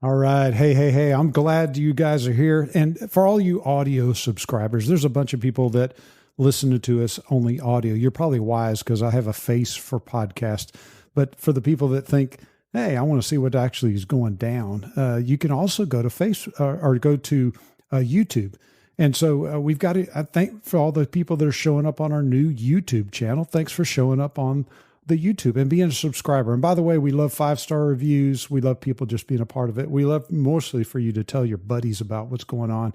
All right. Hey. I'm glad you guys are here. And for all you audio subscribers, there's a bunch of people that listen to us only audio. You're probably wise because I have a face for podcast. But for the people that think, hey, I want to see what actually is going down, you can also go to or go to YouTube. And so we've got to, I thank for all the people that are showing up on our new YouTube channel. Thanks for showing up on the YouTube and being a subscriber. And by the way, we love 5-star reviews. We love people just being a part of it. We love mostly for you to tell your buddies about what's going on,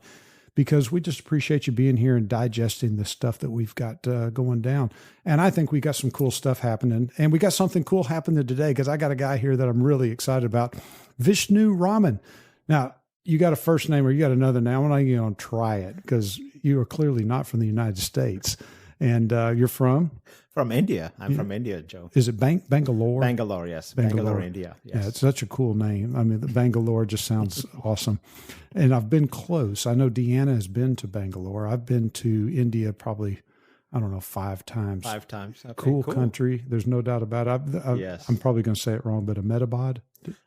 because we just appreciate you being here and digesting the stuff that we've got going down. And I think we got some cool stuff happening, and we got something cool happening today because I got a guy here that I'm really excited about, Vishnu Raman. Now, you got a first name or you got another name. I'm not even going to try it because you are clearly not from the United States. And you're from? From India. I'm from India, Joe. Is it Bangalore? Bangalore, yes. Bangalore, India. Yes. Yeah, it's such a cool name. I mean, the Bangalore just sounds awesome. And I've been close. I know Deanna has been to Bangalore. I've been to India probably, I don't know, 5 times. 5 times. Okay, cool country. There's no doubt about it. Yes. I'm probably going to say it wrong, but Ahmedabad?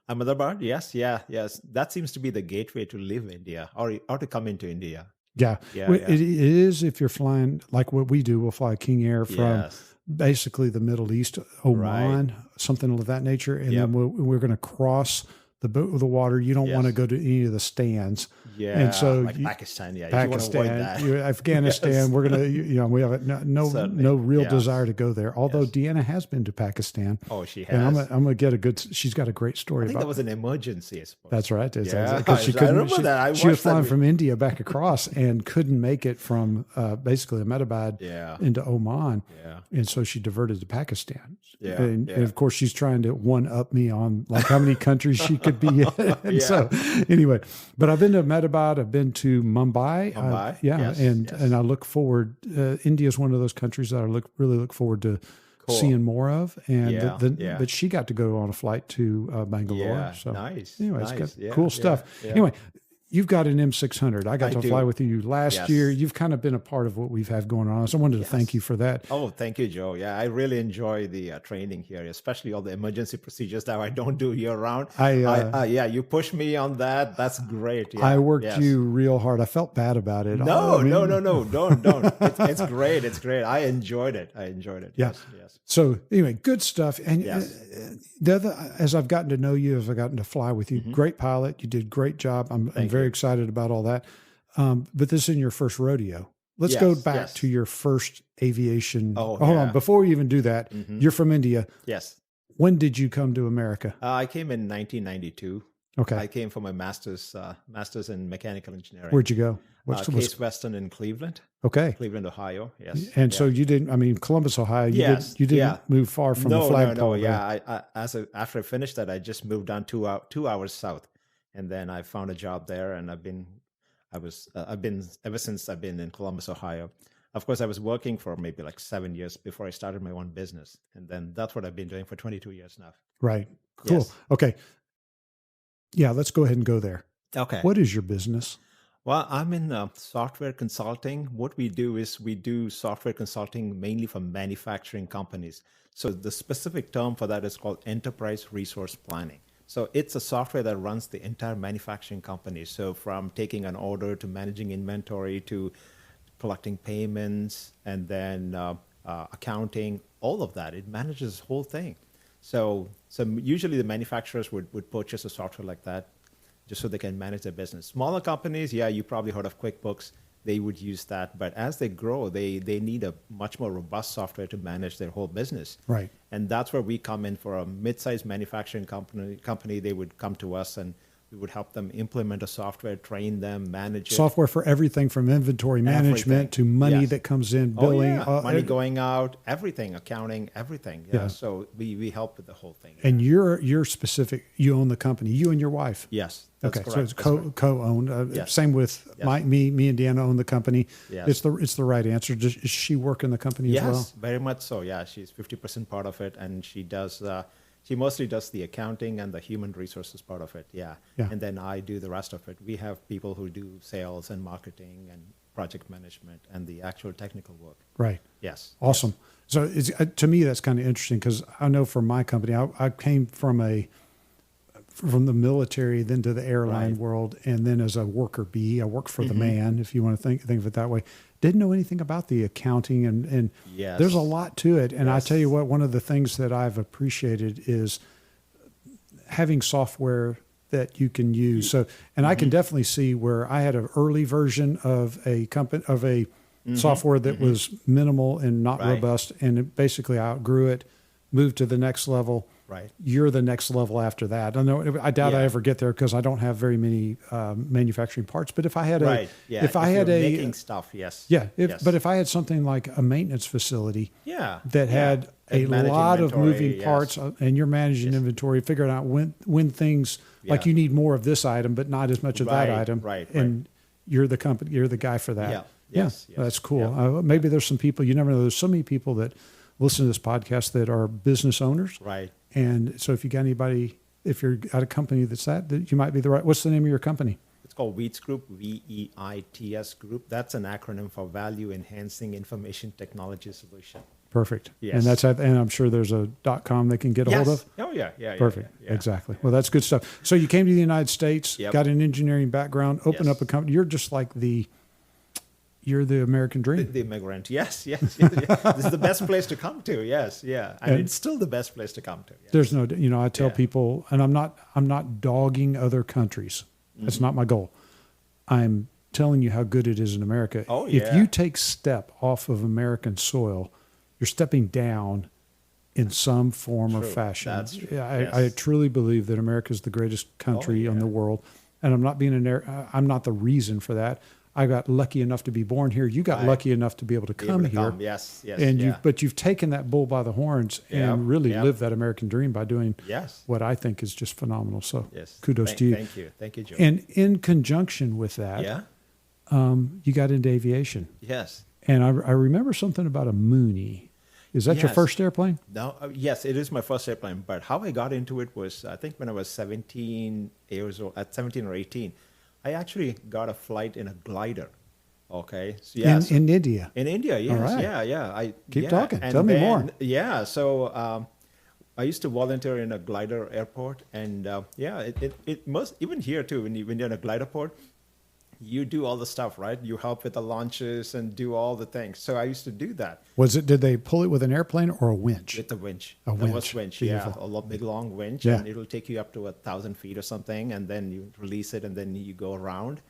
Ahmedabad, yes. Yes. That seems to be the gateway to live India or to come into India. Yeah. It is if you're flying like what we do. We'll fly King Air from basically the Middle East, Oman, something of that nature. And then we're going to cross the water. You don't want to go to any of the stands. Yeah. And so like Pakistan. Yeah. Pakistan, Afghanistan, we're going to, we have no real desire to go there. Although Deanna has been to Pakistan. Oh, she has. And I'm going to get she's got a great story I think about that was an emergency, I suppose. That's right. Because I remember that. She was flying from India back across and couldn't make it from basically Ahmedabad into Oman. Yeah. And so she diverted to Pakistan. Yeah. And of course, she's trying to one-up me on like how many countries she could be in. And so anyway, but I've been to Ahmedabad. I've been to Mumbai. And I look forward. India is one of those countries that I really look forward to seeing more of. And but she got to go on a flight to Bangalore. Yeah, so nice. Anyway, it's got cool stuff. Yeah. Anyway, you've got an M600. I got to fly with you last year. You've kind of been a part of what we've had going on. So I wanted to thank you for that. Oh, thank you, Joe. Yeah, I really enjoy the training here, especially all the emergency procedures that I don't do year round. You push me on that. That's great. Yeah, I worked you real hard. I felt bad about it. No, don't. It's great. It's great. I enjoyed it. Yeah. Yes. So anyway, good stuff. And as I've gotten to know you, as I've gotten to fly with you, great pilot. You did a great job. I'm very excited about all that. But this isn't your first rodeo. Let's go back to your first aviation. Hold on. Before we even do that, you're from India. Yes. When did you come to America? I came in 1992. Okay. I came for my master's in mechanical engineering. Where'd you go? Case Western in Cleveland. Okay. Cleveland, Ohio. Yes. And so you didn't, Columbus, Ohio, you didn't move far from the flagpole. No. Yeah. After I finished that, I just moved on 2 hours south. And then I found a job there, and I've been ever since I've been in Columbus, Ohio. Of course, I was working for maybe like 7 years before I started my own business. And then that's what I've been doing for 22 years now. Right. Cool. Yes. Okay. Yeah, let's go ahead and go there. Okay. What is your business? Well, I'm in software consulting. What we do is we do software consulting mainly for manufacturing companies. So the specific term for that is called enterprise resource planning. So it's a software that runs the entire manufacturing company. So from taking an order to managing inventory to collecting payments and then accounting, all of that, it manages the whole thing. So usually the manufacturers would purchase a software like that just so they can manage their business. Smaller companies, you probably heard of QuickBooks. They would use that. But as they grow, they need a much more robust software to manage their whole business. Right. And that's where we come in. For a mid-sized manufacturing company, they would come to us and we would help them implement a software, train them, manage it. Software for everything from inventory management to money that comes in, billing. Money going out, everything, accounting, everything. Yeah. So we help with the whole thing. And you're specific, you own the company, you and your wife. Yes. That's correct. So it's co-owned. Same with me and Deanna own the company. Yes. It's the right answer. Does she work in the company as well? Yes, very much so. Yeah, she's 50% part of it, and she does. She mostly does the accounting and the human resources part of it. Yeah. And then I do the rest of it. We have people who do sales and marketing and project management and the actual technical work. Right. Yes. Awesome. Yes. So to me, that's kind of interesting because I know for my company, I came from from the military, then to the airline Right. world, and then as a worker bee, I worked for the man, if you want to think of it that way. Didn't know anything about the accounting, and Yes. there's a lot to it. And I Yes. tell you what, one of the things that I've appreciated is having software that you can use. So, and I can definitely see where I had an early version of a company of a software that was minimal and not Right. robust, and it basically I outgrew it, moved to the next level. Right. You're the next level after that. I doubt I Yeah. ever get there because I don't have very many manufacturing parts. But if I had Right. Yeah. if I had you're a making stuff, yes. yeah, Yes. but if I had something like a maintenance facility Yeah. that Yeah. had a And manage lot of inventory, moving yes. parts, and you're managing inventory, figuring out when things like Yeah. you need more of this item, but not as much of Right, that item, right, and you're the company, you're the guy for that. Yeah. Yes, yes. That's cool. Yeah. Maybe there's some people you never know. There's so many people that listen to this podcast that are business owners, Right. and so if you got anybody, if you're at a company that you might be the right. What's the name of your company? It's called Veits Group, Veits Group. That's an acronym for Value Enhancing Information Technology Solution. Perfect. Yes. And I'm sure there's a .com they can get a hold of. Oh, yeah. Yeah. Perfect. Yeah, yeah. Exactly. Well, that's good stuff. So you came to the United States, Yep. got an engineering background, opened Yes. up a company. You're just like you're the American dream. The immigrant. Yes, yes, yes, yes. This is the best place to come to. Yes, yeah. And it's still the best place to come to. Yes. There's no, I tell Yeah. people, and I'm not dogging other countries. That's Mm-hmm. not my goal. I'm telling you how good it is in America. Oh, If yeah. you take step off of American soil, you're stepping down in some form or True. fashion. That's true. Yeah, Yes. I truly believe that America is the greatest country in yeah. the world, and I'm not I'm not the reason for that. I got lucky enough to be born here. You got Right. lucky enough to be able to Be able come to here. Yes, yes. And yeah. you've taken that bull by the horns Yeah, and really yeah. lived that American dream by doing Yes. what I think is just phenomenal. So Yes. kudos to you. Thank you. Thank you, Joe. And in conjunction with that, yeah. you got into aviation. Yes. And I remember something about a Mooney. Is that your Yes. first airplane? No, yes, it is my first airplane. But how I got into it was, I think when I was 17 years old, at 17 or 18, I actually got a flight in a glider. Okay. So, yes. In India. In India, yes, right. yeah. Keep yeah. talking. And Tell me more. Yeah, so I used to volunteer in a glider airport, and it must even here too. When you're in a glider port, you do all the stuff, right? You help with the launches and do all the things. So I used to do that Did they pull it with an airplane or a winch? with the winch. A There was winch. winch, yeah, Beautiful. big long winch, Yeah. and it'll take you up to 1,000 feet or something, and then you release it, and then you go around.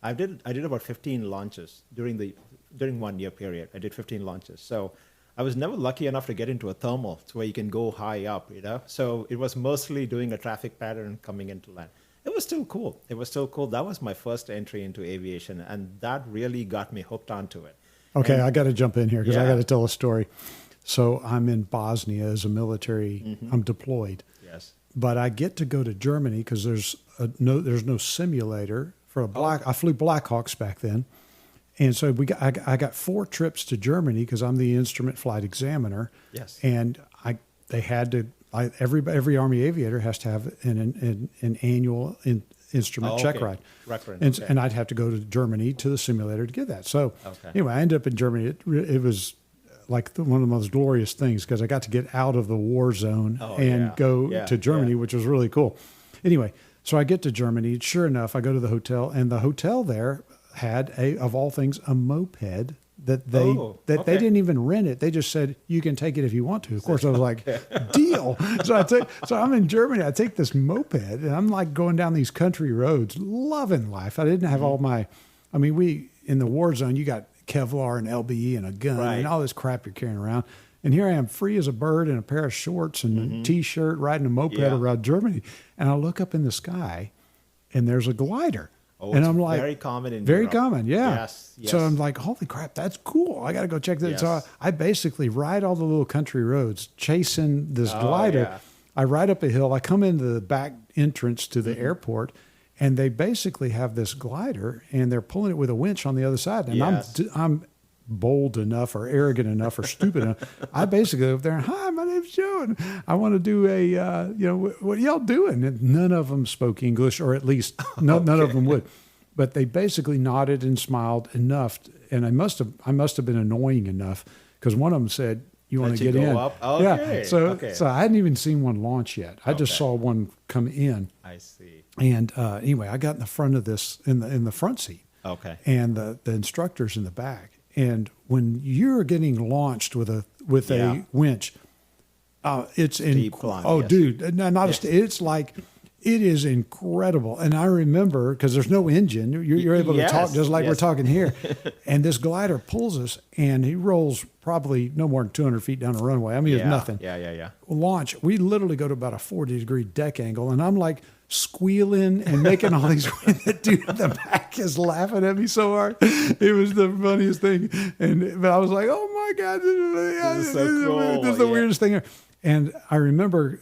I did about 15 launches during 1 year period. I did 15 launches. So I was never lucky enough to get into a thermal to where you can go high up, So it was mostly doing a traffic pattern coming into land. It was still cool. That was my first entry into aviation, and that really got me hooked onto it. Okay, And- I got to jump in here because I Yeah. got to tell a story. So I'm in Bosnia as a military. Mm-hmm. I'm deployed, Yes. but I get to go to Germany because there's no simulator for a I flew Blackhawks back then, and so I got 4 trips to Germany because I'm the instrument flight examiner. Yes. And they had to. Every Army aviator has to have an annual instrument check okay. ride. Record, And, okay. and I'd have to go to Germany to the simulator to get that. So Okay. anyway, I ended up in Germany. It was like one of the most glorious things because I got to get out of the war zone and yeah. go Yeah, to Germany, yeah. which was really cool. Anyway, so I get to Germany. Sure enough, I go to the hotel, and the hotel there had of all things, a moped that they okay. didn't even rent it. They just said you can take it if you want to. Of course, I was like, deal. So I'm in Germany. I take this moped, and I'm like going down these country roads, loving life. I didn't have all my. I mean, we in the war zone, you got Kevlar and LBE and a gun Right. and all this crap you're carrying around. And here I am, free as a bird in a pair of shorts and a T-shirt, riding a moped Yeah. around Germany. And I look up in the sky, and there's a glider. Oh, and it's I'm like, very common in very Europe. common, yeah. Yes, yes. So I'm like, holy crap, that's cool. I got to go check that. So Yes. I basically ride all the little country roads, chasing this Oh, glider. yeah. I ride up a hill. I come into the back entrance to the airport, and they basically have this glider, and they're pulling it with a winch on the other side. And Yes. I'm bold enough or arrogant enough or stupid enough. I basically go up there and, hi, my name's Joe, and I want to do what y'all doing? And none of them spoke English, or at least none of them would. But they basically nodded and smiled enough, and I must have been annoying enough because one of them said, You want Let to you get go in? up? Okay. Yeah. So Okay. so I hadn't even seen one launch yet. I just Okay. saw one come in. I see. And anyway, I got in the front of this in the front seat, Okay. and the instructor's in the back. And when you're getting launched with a Yeah. winch, it's Steep climb, oh, yes. dude, no, not Yes. it's like it is incredible. And I remember because there's no engine, you're able to Yes, talk just like we're yes. talking here. And this glider pulls us, and he rolls probably no more than 200 feet down the runway. I mean, it's nothing. Yeah. Launch, we literally go to about a 40-degree deck angle, and I'm like squealing and making all these. The dude in the back is laughing at me so hard. It was the funniest thing, but I was like, "Oh my god, This is so cool. This is the Yeah. weirdest thing." And I remember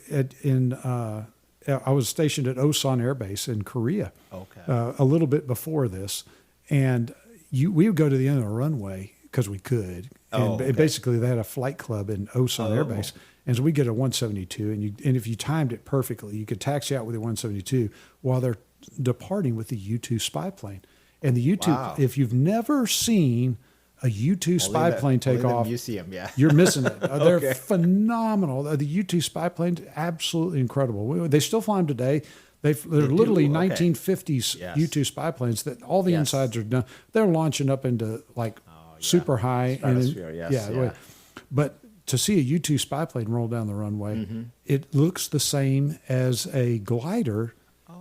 I was stationed at Osan Air Base in Korea. Okay. A little bit before this, and we would go to the end of the runway because we could. Oh, And okay. basically, they had a flight club in Osan Air Base, and so we get a 172, and if you timed it perfectly, you could taxi out with a 172 while they're departing with the U-2 spy plane. And the U-2, Wow. if you've never seen a U-2 spy plane take only the off, museum, yeah. you're missing it. They're Okay. phenomenal. The U-2 spy planes, absolutely incredible. They still fly them today. They're literally do? Okay. 1950s Yes. U-2 spy planes that all the Yes. insides are done. They're launching up into like super high. Stratosphere, yes, yeah. But to see a U-2 spy plane roll down the runway, Mm-hmm. it looks the same as a glider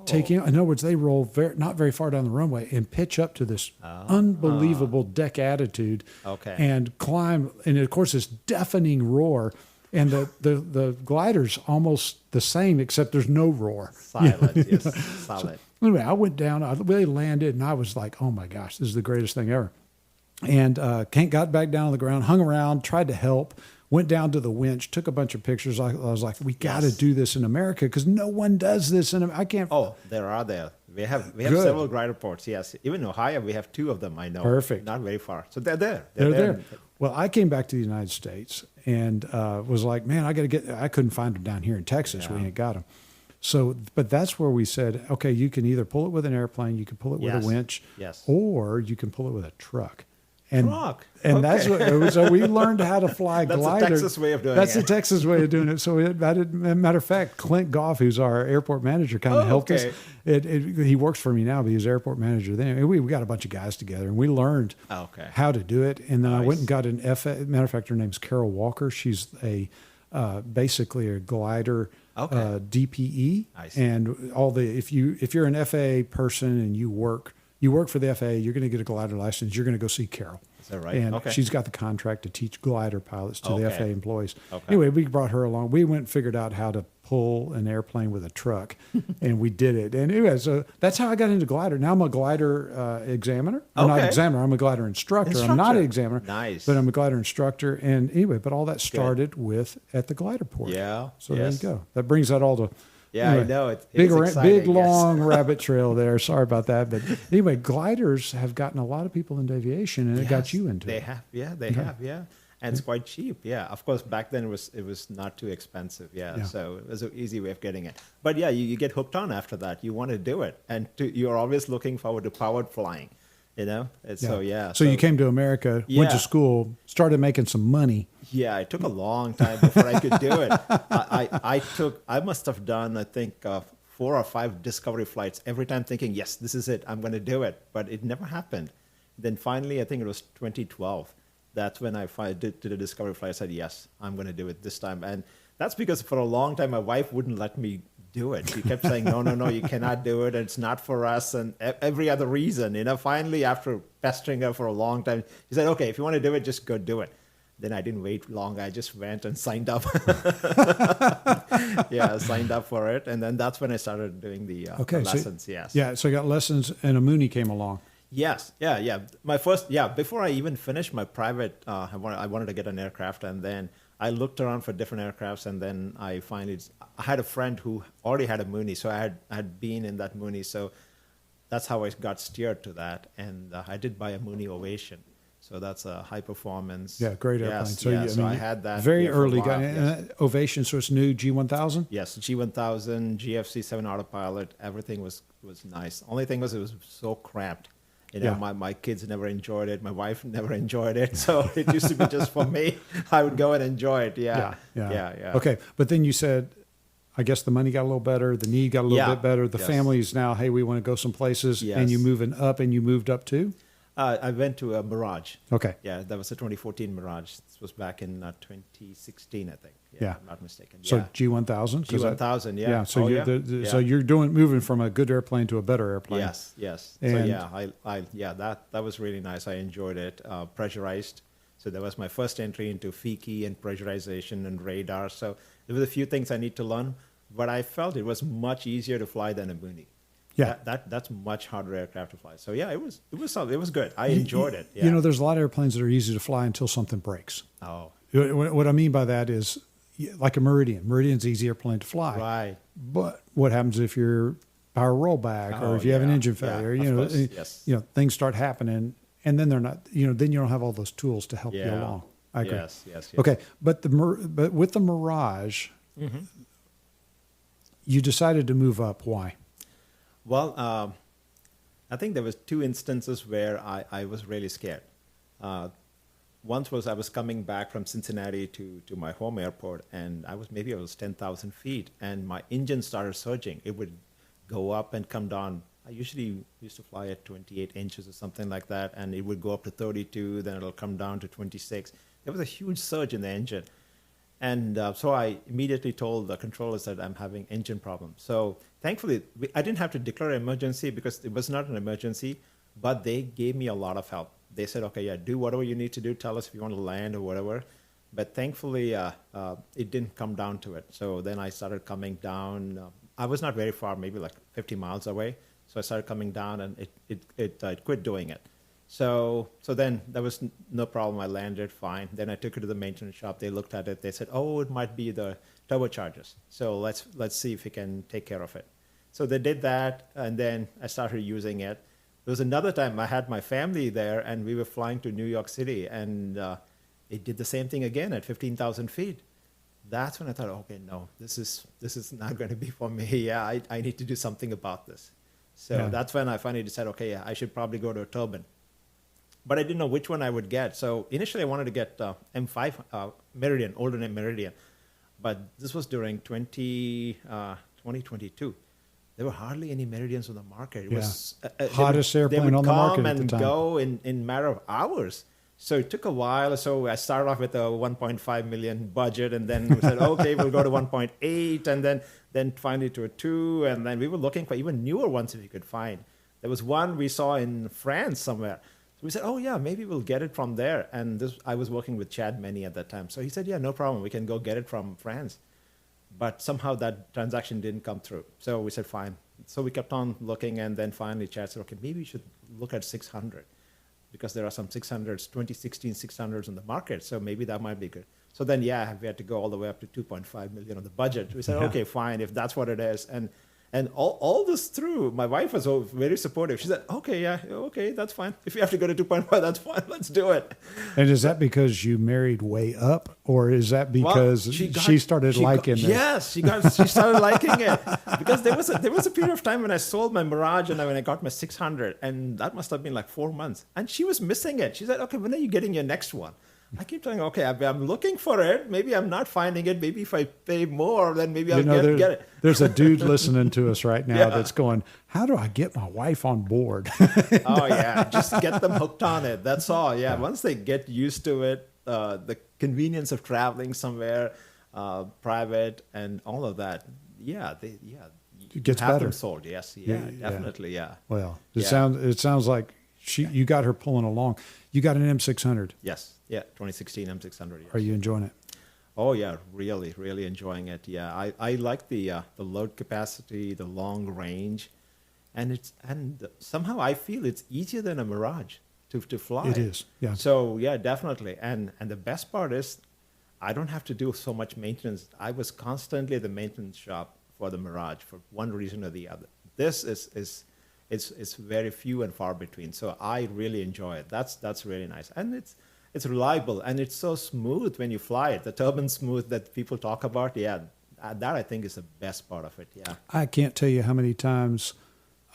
taking. In other words, they roll not very far down the runway and pitch up to this unbelievable deck attitude, Okay. and climb. And of course, this deafening roar. And the glider's almost the same, except there's no roar. Silent, yes. Silent. Anyway, I went down. They landed, and I was like, "Oh my gosh, this is the greatest thing ever!" And Kent got back down on the ground, hung around, tried to help, went down to the winch, took a bunch of pictures. I was like, "We got to do this in America because no one does this, and I can't." Oh, there. We have Good. several glider ports, yes. Even in Ohio, we have 2 of them, I know. Perfect. Not very far. So they're there. They're there. Well, I came back to the United States and was like, "Man, I couldn't find them down here in Texas. We ain't got them." So, but that's where we said, okay, you can either pull it with an airplane, you can pull it with Yes. a winch, Yes. or you can pull it with a truck. And, Truck. And Okay. that's what, so we learned how to fly That's glider. the Texas way of doing That's it. the Texas way of doing it. So, matter of fact, Clint Goff, who's our airport manager, kind of helped us. okay. He works for me now, but he was airport manager then. And we got a bunch of guys together, and we learned Okay. how to do it. And then I went Nice. and got an FA. Matter of fact, her name's Carol Walker. She's basically a glider DPE. I see. And if you're an FAA person and you work for the FAA, you're going to get a glider license. You're going to go see Carol. Is that right? And Okay. she's got the contract to teach glider pilots to the Okay. FAA employees. Okay. Anyway, we brought her along. We went and figured out how to pull an airplane with a truck, and we did it. And anyway, so that's how I got into glider. Now I'm a glider examiner. I'm not Okay. examiner. I'm a glider instructor. I'm not an examiner. Nice. But I'm a glider instructor. And anyway, but all that started at the glider port. Yeah. So Yes. there you go. That brings that all to. Yeah, I know. It big, is exciting, big, yes. long rabbit trail there. Sorry about that. But anyway, gliders have gotten a lot of people into aviation, and it got Yes, you into they it. have, yeah, they have, yeah. And it's quite cheap, yeah. Of course, back then it was not too expensive, yeah. So it was an easy way of getting it. But yeah, you get hooked on after that. You want to do it, and you're always looking forward to powered flying, you know. So yeah. So you came to America, went to Yeah. school, started making some money. Yeah, it took a long time before I could do it. I must have done, I think, 4 or 5 discovery flights every time thinking, yes, this is it, I'm going to do it. But it never happened. Then finally, I think it was 2012. That's when I did a discovery flight. I said, yes, I'm going to do it this time. And that's because for a long time, my wife wouldn't let me do it. She kept saying, no, you cannot do it. It's not for us. And every other reason, you know, finally, after pestering her for a long time, she said, okay, if you want to do it, just go do it. Then I didn't wait long. I just went and signed up. Yeah, I signed up for it. And then that's when I started doing the lessons, yes. Yeah, so I got lessons, and a Mooney came along. Yes, yeah. My first, before I even finished my private, I wanted to get an aircraft, and then I looked around for different aircrafts, and then I had a friend who already had a Mooney, so I had been in that Mooney, so that's how I got steered to that, and I did buy a Mooney Ovation. So that's a high performance. Yeah, great airplane. Yes, so I had that very for a early while, guy. yes. Ovation, so it's new G1000. Yes, G1000, GFC 7 autopilot, everything was nice. Only thing was it was so cramped. You know, my kids never enjoyed it. My wife never enjoyed it. So it used to be just for me. I would go and enjoy it. Yeah. Okay. But then you said, I guess the money got a little better. The need got a little bit better. The family's now, hey, we want to go some places. And you moving up, and you moved up too? I went to a Mirage. Okay. Yeah, that was a 2014 Mirage. This was back in 2016, I think. Yeah. I'm not mistaken. So G1000? G1000, yeah. Yeah. So so you're moving from a good airplane to a better airplane. Yes. And So that was really nice. I enjoyed it. Pressurized. So that was my first entry into FIKI and pressurization and radar. So there were a few things I need to learn, but I felt it was much easier to fly than a Mooney. Yeah, that's much harder aircraft to fly. So yeah, it was good. I enjoyed it. Yeah. You know, there's a lot of airplanes that are easy to fly until something breaks. Oh, what I mean by that is, like a Meridian. Meridian's an easy airplane to fly. Right. But what happens if your power rollback or if you have an engine failure? Things start happening, and then they're not. Then you don't have all those tools to help you along. I agree. Yes. Okay, but with the Mirage, you decided to move up. Why? Well, I think there was two instances where I was really scared. Once was I was coming back from Cincinnati to my home airport, and I was 10,000 feet, and my engine started surging. It would go up and come down. I usually used to fly at 28 inches or something like that, and it would go up to 32, then it'll come down to 26. There was a huge surge in the engine. And so I immediately told the controllers that I'm having engine problems. So thankfully, I didn't have to declare an emergency because it was not an emergency, but they gave me a lot of help. They said, okay, yeah, do whatever you need to do. Tell us if you want to land or whatever. But thankfully, it didn't come down to it. So then I started coming down. I was not very far, maybe like 50 miles away. So I started coming down, and it quit doing it. So then there was no problem. I landed fine. Then I took it to the maintenance shop. They looked at it. They said, oh, it might be the turbochargers. So let's see if we can take care of it. So they did that, and then I started using it. There was another time I had my family there, and we were flying to New York City, and it did the same thing again at 15,000 feet. That's when I thought, okay, no, this is not going to be for me. Yeah, I need to do something about this. So that's when I finally decided, okay, yeah, I should probably go to a turbine. But I didn't know which one I would get. So initially I wanted to get M5 Meridian, older name Meridian. But this was during 2022. There were hardly any Meridians on the market. It was hottest airplane on the market at the time. They would come and go in a matter of hours. So it took a while. So I started off with a 1.5 million budget, and then we said, okay, we'll go to 1.8, and then finally to a 2. And then we were looking for even newer ones if we could find. There was one we saw in France somewhere. We said, oh, yeah, maybe we'll get it from there. And I was working with Chad Meny at that time. So he said, yeah, no problem. We can go get it from France. But somehow that transaction didn't come through. So we said, fine. So we kept on looking. And then finally Chad said, okay, maybe we should look at 600. Because there are some 600s, 2016 600s on the market. So maybe that might be good. So then, we had to go all the way up to 2.5 million on the budget. We said, okay, fine, if that's what it is. And all this through, my wife was very supportive. She said, okay, that's fine. If you have to go to 2.5, that's fine. Let's do it. And is that because you married way up, or is that because she started liking it? Yes, she started liking it. Because there was a period of time when I sold my Mirage and when I got my 600, and that must have been like 4 months. And she was missing it. She said, okay, when are you getting your next one? I keep telling her, okay, I'm looking for it. Maybe I'm not finding it. Maybe if I pay more, then maybe I'll get it. There's a dude listening to us right now that's going, how do I get my wife on board? Oh, yeah. Just get them hooked on it. That's all. Yeah. Once they get used to it, the convenience of traveling somewhere private and all of that, it gets have better. Them sold. Yes. Yeah, definitely. Yeah. Well, it sounds like you got her pulling along. You got an M600. Yes. Yeah, 2016 M600. Yes. Are you enjoying it? Oh yeah, really, really enjoying it. Yeah, I like the load capacity, the long range, and somehow I feel it's easier than a Mirage to fly. It is. Yeah. So yeah, definitely. And the best part is, I don't have to do so much maintenance. I was constantly at the maintenance shop for the Mirage for one reason or the other. This is very few and far between. So I really enjoy it. That's really nice, and it's reliable, and it's so smooth when you fly it. The turbine smooth that people talk about, that I think is the best part of it. Yeah. I can't tell you how many times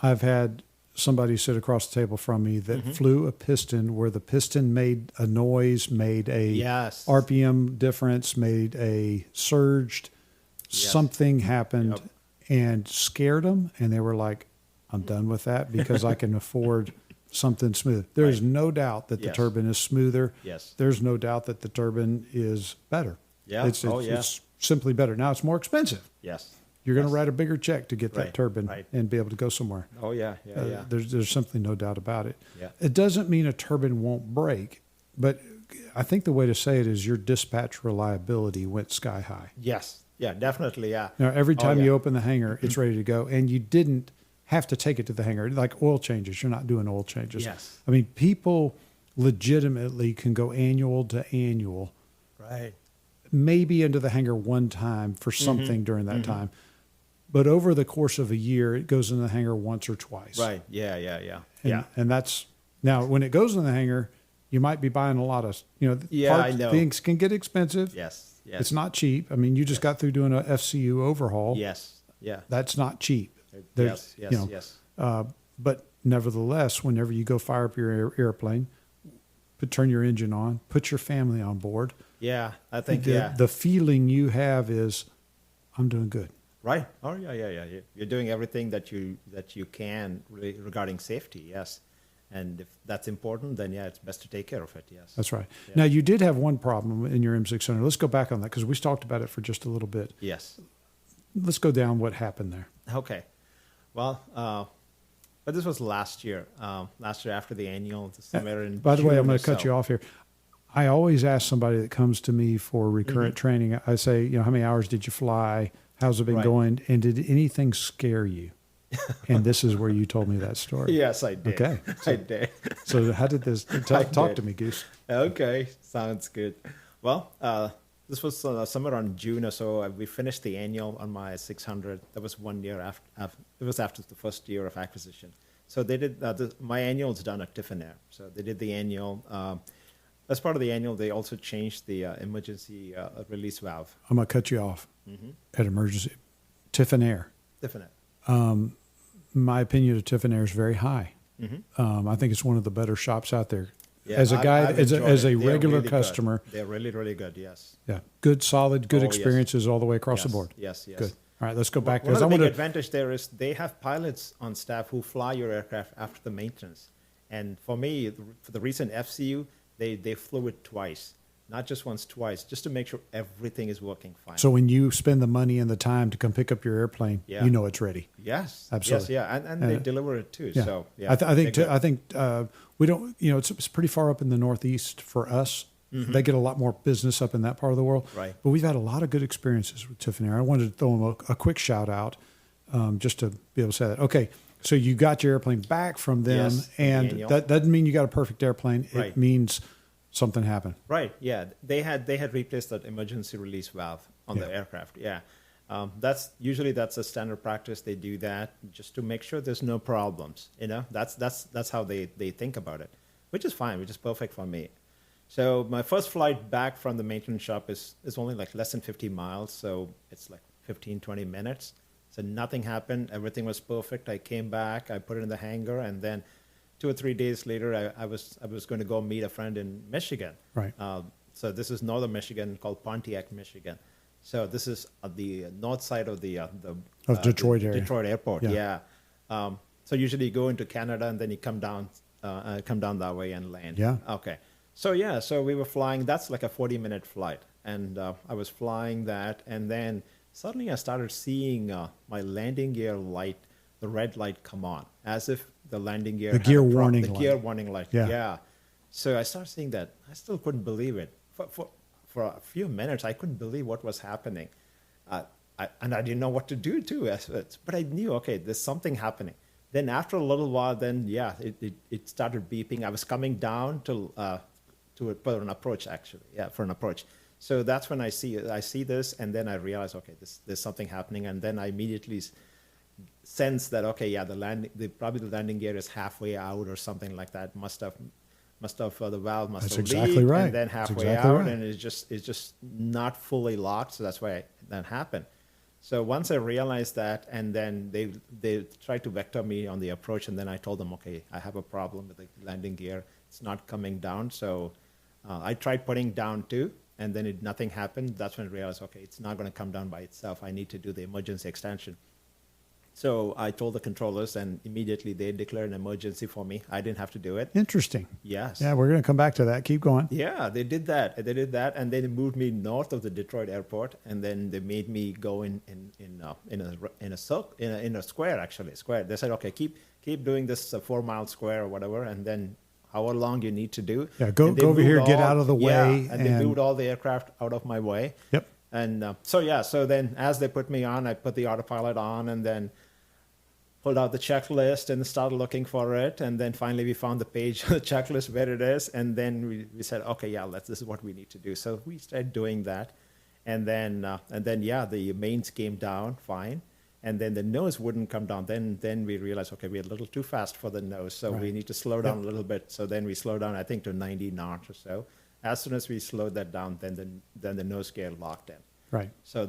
I've had somebody sit across the table from me that flew a piston where the piston made a noise, made a Yes. RPM difference, made a surged, something happened and scared them. And they were like, I'm done with that because I can afford something smooth. There's no doubt that the turbine is smoother. Yes. There's no doubt that the turbine is better. Yeah. It's simply better. Now it's more expensive. Yes. You're going to write a bigger check to get that Right, turbine right. and be able to go somewhere. Oh, yeah. Yeah. There's simply no doubt about it. Yeah. It doesn't mean a turbine won't break, but I think the way to say it is your dispatch reliability went sky high. Yes. Yeah, definitely. Yeah. Now, every time you open the hangar, it's ready to go, and you didn't have to take it to the hangar. Like oil changes, you're not doing oil changes. Yes. I mean, people legitimately can go annual to annual, Right. maybe into the hangar one time for something during that time. But over the course of a year, it goes in the hangar once or twice. Right. Yeah. And that's now when it goes in the hangar, you might be buying a lot of, I know. Things can get expensive. Yes. It's not cheap. I mean, you just got through doing a FCU overhaul. Yes. Yeah. That's not cheap. Yes. But nevertheless, whenever you go fire up your airplane, turn your engine on, put your family on board. Yeah. I think, the feeling you have is, I'm doing good. Right. Oh, yeah. You're doing everything that you can regarding safety. Yes. And if that's important, then it's best to take care of it. Yes. That's right. Yeah. Now, you did have one problem in your M600. Let's go back on that because we talked about it for just a little bit. Yes. Let's go down what happened there. Okay. Well, but this was last year. Last year after the annual, somewhere in By the way, June I'm going or to cut so. you off here. I always ask somebody that comes to me for recurrent training, I say, how many hours did you fly? How's it been going? And did anything scare you? And this is where you told me that story. Yes, I did. Okay. I did. So how did this, talk to me, Goose. Okay, sounds good. Well, this was somewhere around June or so. We finished the annual on my 600. That was 1 year after. It was after the first year of acquisition. So they did my annual is done at Tiffin Air. So they did the annual. As part of the annual, they also changed the emergency release valve. I'm going to cut you off at emergency. Tiffin Air. Tiffin Air. My opinion of Tiffin Air is very high. I think it's one of the better shops out there. Yeah, as a guy, I've as a enjoyed it. They're regular really customer, good. They're really, really good. Yes. yeah, good, solid, good Oh, yes. experiences all the way across the board. Yes. Good. All right, let's go back. One of the I big wanna- advantage there is they have pilots on staff who fly your aircraft after the maintenance. And for me, for the recent FCU, they flew it twice, not just once, twice, just to make sure everything is working fine. So when you spend the money and the time to come pick up your airplane, Yeah. you know it's ready. Yes, Absolutely. Yes, and they deliver it too. Yeah. So yeah, I think we don't. It's pretty far up in the Northeast for us. They get a lot more business up in that part of the world. Right. But we've had a lot of good experiences with Tiffin Air. I wanted to throw them a quick shout out, just to be able to say that. Okay, so you got your airplane back from them, Yes, and Daniel. that doesn't mean you got a perfect airplane. It Right. means something happened. Right. Yeah. They had replaced that emergency release valve on the aircraft. Yeah. That's a standard practice. They do that just to make sure there's no problems. That's how they think about it, which is fine, which is perfect for me. So my first flight back from the maintenance shop is only like less than 50 miles. So it's like 15, 20 minutes. So nothing happened. Everything was perfect. I came back, I put it in the hangar, and then 2 or 3 days later, I was going to go meet a friend in Michigan. Right. So this is northern Michigan, called Pontiac, Michigan. So this is the north side of the Detroit area. Detroit airport. Yeah. Yeah. So usually you go into Canada and then you come down that way and land. Yeah. Okay. So so we were flying. That's like a 40-minute flight, and I was flying that, and then suddenly I started seeing my landing gear light, the red light, come on, as if the landing gear, The gear warning the light. gear warning light. Yeah. Yeah. So I started seeing that. I still couldn't believe it. For a few minutes, I couldn't believe what was happening. And I didn't know what to do too. But I knew, okay, there's something happening. Then after a little while, it started beeping. I was coming down for an approach, actually. Yeah, for an approach. So that's when I see this, and then I realize, okay, there's something happening, and then I immediately sense that, okay, yeah, probably the landing gear is halfway out or something like that. The valve must That's have exactly leaked, right. and then That's halfway exactly out, right. and it's just not fully locked. So that's why that happened. So once I realized that, and then they tried to vector me on the approach, and then I told them, okay, I have a problem with the landing gear. It's not coming down. So I tried putting down too, and then nothing happened. That's when I realized, okay, it's not going to come down by itself. I need to do the emergency extension. So I told the controllers, and immediately they declared an emergency for me. I didn't have to do it. Interesting. Yes. Yeah, we're going to come back to that. Keep going. Yeah, they did that. They did that, and they moved me north of the Detroit airport, and then they made me go in a square, actually, square. They said, okay, keep doing this 4 mile square or whatever, and then however long you need to do. Yeah, go over here, get out of the way. Yeah, and they moved all the aircraft out of my way. Yep. And so then as they put me on, I put the autopilot on, and then pulled out the checklist and started looking for it. And then finally we found the page, the checklist where it is. And then we said, okay, yeah, this is what we need to do. So we started doing that. And then the mains came down fine. And then the nose wouldn't come down. Then we realized, okay, we're a little too fast for the nose. So we need to slow down a little bit. So then we slowed down, I think, to 90 knots or so. As soon as we slowed that down, then the nose gear locked in. Right. So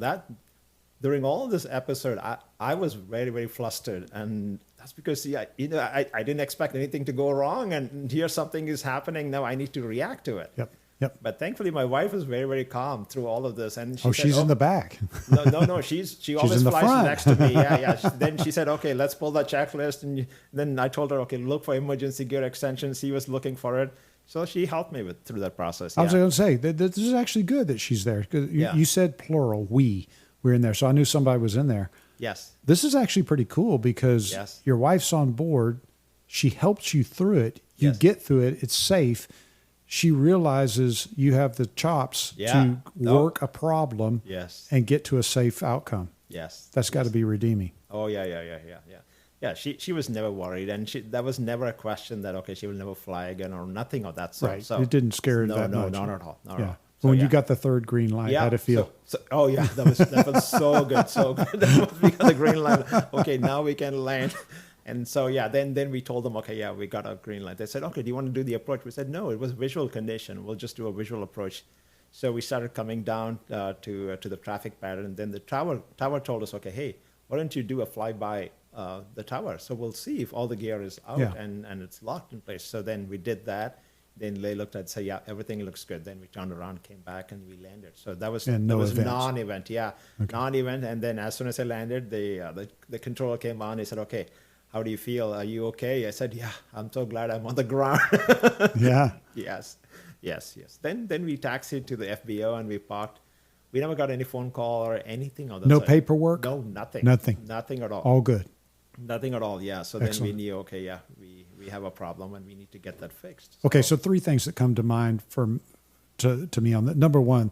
during all of this episode, I was very, very flustered. And that's because, I didn't expect anything to go wrong. And here something is happening. Now I need to react to it. Yep. But thankfully, my wife was very, very calm through all of this. And she said, she's in the back. No. She always flies front. next to me. Yeah. Then she said, okay, let's pull that checklist. And then I told her, okay, look for emergency gear extensions. She was looking for it. So she helped me through that process. I was going to say, this is actually good that she's there. You said plural, we were in there. So I knew somebody was in there. Yes. This is actually pretty cool because your wife's on board. She helps you through it. You get through it. It's safe. She realizes you have the chops to work a problem and get to a safe outcome. Yes. That's got to be redeeming. Oh, yeah. Yeah, she was never worried, and that was never a question that, okay, she will never fly again or nothing of that sort. Right. So it didn't scare her that much. No, not at all. Not at all. So when you got the third green light, how'd it feel? That was so good, so good. We got the green light. Okay, now we can land. And so, then we told them, okay, we got a green light. They said, okay, do you want to do the approach? We said, no, it was visual condition. We'll just do a visual approach. So we started coming down to the traffic pattern. And then the tower told us, okay, hey, why don't you do a flyby the tower? So we'll see if all the gear is out and it's locked in place. So then we did that. Then they looked at, say, everything looks good. Then we turned around, came back, and we landed. So that was non-event. Non-event. And then as soon as I landed, the controller came on. He said, okay, how do you feel? Are you okay? I said, yeah, I'm so glad I'm on the ground. Yeah. Yes. Then we taxied to the FBO and we parked. We never got any phone call or anything on that. No paperwork? No, nothing. Nothing at all. All good. Nothing at all, yeah. So Excellent. Then we knew, okay, we have a problem and we need to get that fixed. Okay, so 3 things that come to mind to me on that. Number one,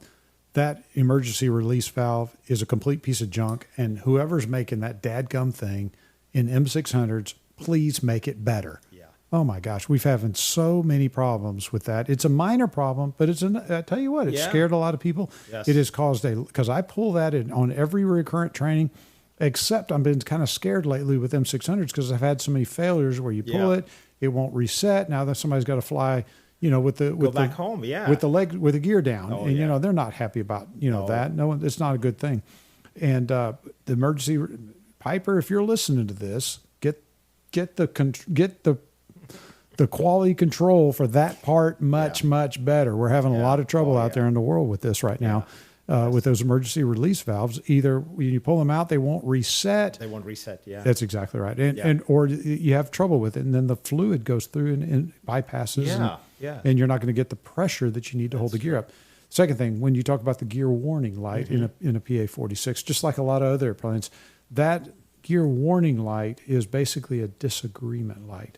that emergency release valve is a complete piece of junk, and whoever's making that dadgum thing in M600s, please make it better. Yeah. Oh my gosh, we've having so many problems with that. It's a minor problem, but I tell you what, it scared a lot of people. Yes. It has caused because I pull that in on every recurrent training, except I've been kind of scared lately with M600s because I've had so many failures where you pull it won't reset. Now that somebody's got to fly, with back home, with the gear down, and they're not happy about that. No, it's not a good thing. And the emergency Piper, if you're listening to this, get the quality control for that part much better. We're having a lot of trouble out there in the world with this right now. With those emergency release valves, either when you pull them out, they won't reset. They won't reset, yeah. That's exactly right. And or you have trouble with it, and then the fluid goes through and bypasses. And you're not going to get the pressure that you need to hold the gear up. Second thing, when you talk about the gear warning light in a PA-46, just like a lot of other airplanes, that gear warning light is basically a disagreement light.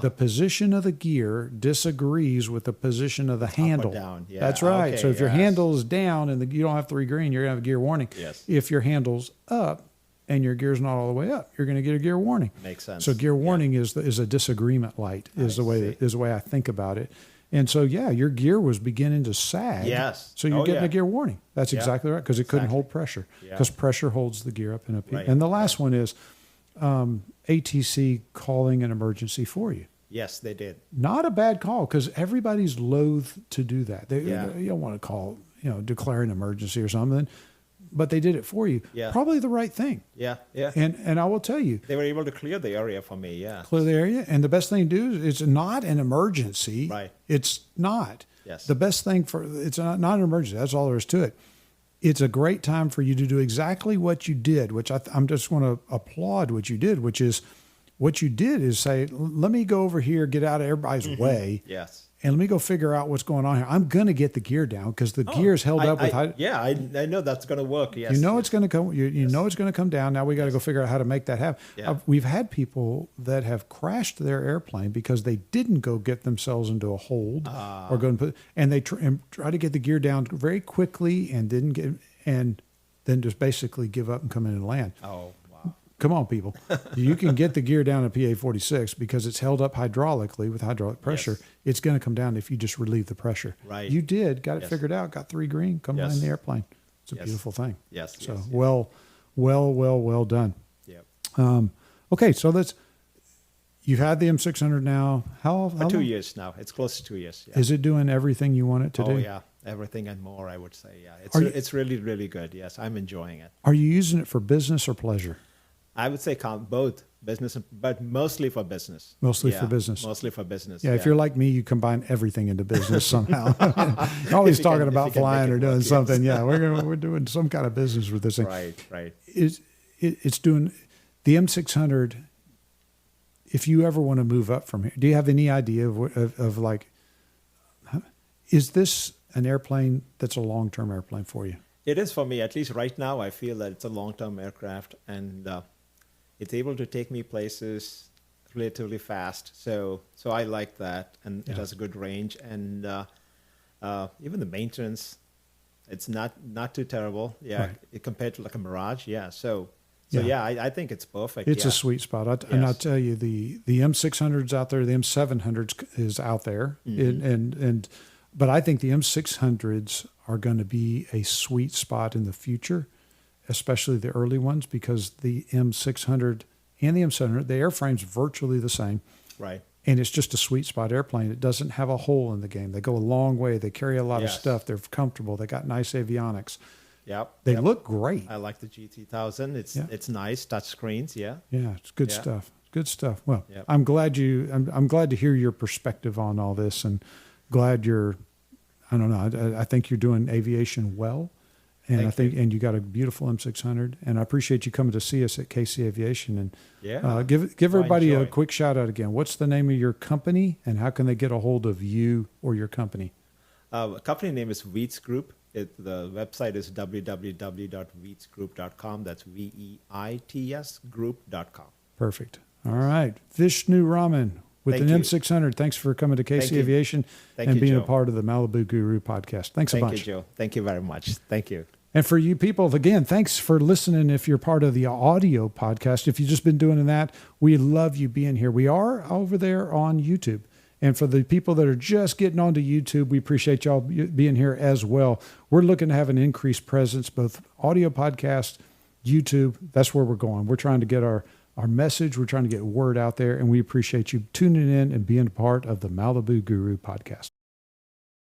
The position of the gear disagrees with the position of the handle. Up or down. Yeah. That's right. Okay, so if your handle is down and you don't have 3 green, you're going to have a gear warning. Yes. If your handle's up and your gear's not all the way up, you're going to get a gear warning. Makes sense. So gear warning is a disagreement light is the way I think about it. And so your gear was beginning to sag. Yes. So you're getting a gear warning. That's exactly right, because it couldn't hold pressure. Because pressure holds the gear up in a P. Right. And the last one is ATC calling an emergency for you. Yes, they did. Not a bad call, because everybody's loath to do that. You don't want to call, declare an emergency or something. but they did it for you. Yeah. Probably the right thing. Yeah, yeah. And I will tell you, They were able to clear the area for me. Yeah. clear the area. And the best thing to do is it's not an emergency. Right. It's not. Yes. The best thing it's not an emergency. That's all there is to it. It's a great time for you to do exactly what you did, which I'm just want to applaud what you did, which is what you did is say, let me go over here, get out of everybody's way. Yes. And let me go figure out what's going on here. I'm going to get the gear down because the gear is held up with high. Yeah, I know that's going to work. Yes. You know it's going to come. You know it's going to come down. Now we got to go figure out how to make that happen. Yeah. We've had people that have crashed their airplane because they didn't go get themselves into a hold or go and put, and they try to get the gear down very quickly and didn't get, and then just basically give up and come in and land. Oh, wow. Come on, people. You can get the gear down at PA-46 because it's held up hydraulically with hydraulic pressure. Yes. It's going to come down if you just relieve the pressure. Right. You got it figured out, got 3 green, come Yes. land the airplane. It's a Yes. beautiful thing. Yes. So yes, well done. Yep. Okay, so you've had the M600 now. How For 2 long? years now. It's close to 2 years. Yeah. Is it doing everything you want it to do? Oh, yeah. Everything and more, I would say. Yeah. It's really, really good. Yes. I'm enjoying it. Are you using it for business or pleasure? I would say both business, but mostly for business. Mostly Yeah, for business. Mostly for business. Yeah, if you're like me, you combine everything into business somehow. You're always If you talking can- if about you can flying make it or doing work, something. Yeah, we're doing some kind of business with this thing. Right. It's doing the M600. If you ever want to move up from here, do you have any idea of like, is this an airplane that's a long-term airplane for you? It is for me, at least right now. I feel that it's a long-term aircraft, and it's able to take me places relatively fast. So I like that, and it has a good range, and even the maintenance, it's not too terrible. Yeah, compared to like a Mirage. Yeah. So I think it's perfect. It's yeah. a sweet spot. And I'll tell you, the M600's out there, the M700's is out there, but I think the M600s are going to be a sweet spot in the future, especially the early ones, because the M600 and the M700, the airframe's virtually the same. Right. And it's just a sweet spot airplane. It doesn't have a hole in the game. They go a long way. They carry a lot of stuff. They're comfortable. They got nice avionics. Yep. They look great. I like the G3000. It's nice. Touch screens. Yeah. Yeah, it's good stuff. Good stuff. Well, Yep. I'm glad I'm glad to hear your perspective on all this, and glad I don't know. I think you're doing aviation well, and and you got a beautiful M600, and I appreciate you coming to see us at KC Aviation. And give everybody a quick shout out again. What's the name of your company, and how can they get a hold of you or your company? Company name is Veits Group. The website is www.veitsgroup.com. That's VEITS group.com. Perfect. All right. Vishnu Raman with an M600. Thanks for coming to KC Aviation and being a part of the Malibu Guru podcast. Thanks a bunch. Thank you, Joe. Thank you very much. Thank you. And for you people, again, thanks for listening. If you're part of the audio podcast, if you've just been doing that, we love you being here. We are over there on YouTube. And for the people that are just getting onto YouTube, we appreciate y'all being here as well. We're looking to have an increased presence, both audio podcast, YouTube. That's where we're going. We're trying to get our message. We're trying to get word out there, and we appreciate you tuning in and being a part of the Malibu Guru podcast.